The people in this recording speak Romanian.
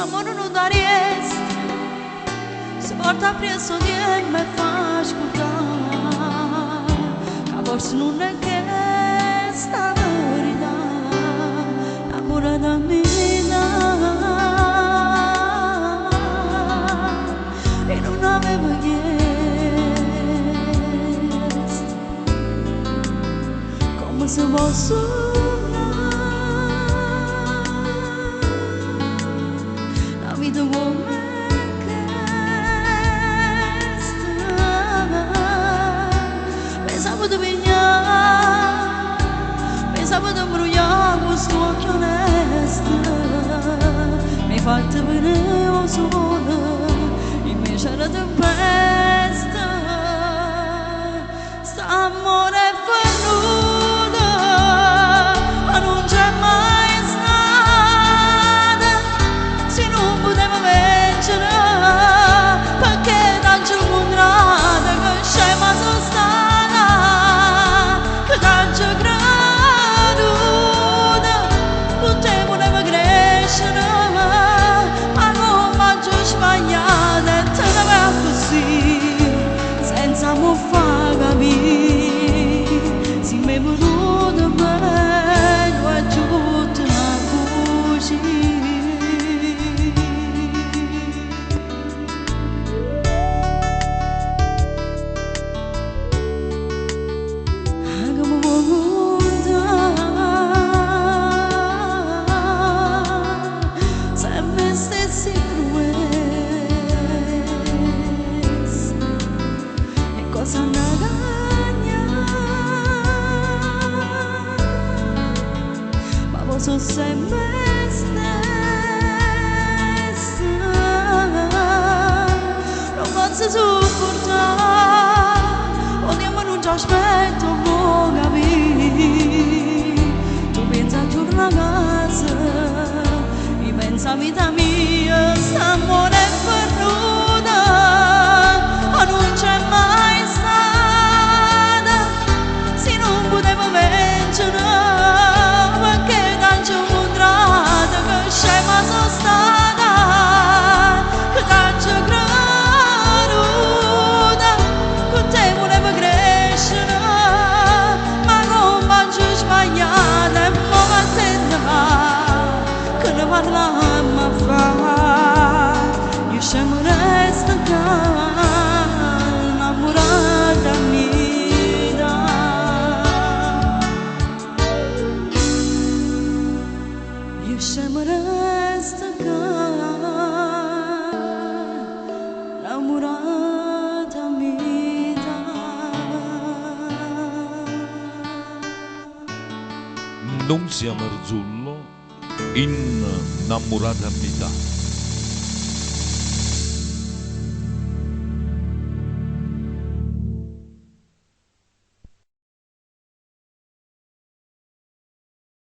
Amorul nu doar este Suporta preso di me faz escutar A voz nunca esta vida Namorada minha E não aveva chiesto Come se posso the woman pensavo di venire pensavo di imbrogliare questo occhio onesto mi hai fatto venire un sole invece la tempesta sta amore è venuto ma non c'è mai perché tanto contrada che scema sono stata che tanto creduta con te voleva crescere ma non mangio sbagliata e te ne vai così senza mo far capire si mi è venuto meglio e tutta una voce So sempre stessa non posso sopportare oddio non ti aspetto non capire tu pensi a tornare a casa e pensa a vita mia st'amore è perduta ma non c'è mai stata se non potevo vincere scema sono stata che tanto creduta con te voleva crescere ma non mangio sbagliata e poi mi attendeva che ne parlammo a fare io scemo resto qua innamorata mia io scemo resta qua, innamorata mia. Non siamo Marzullo, innamorata mia.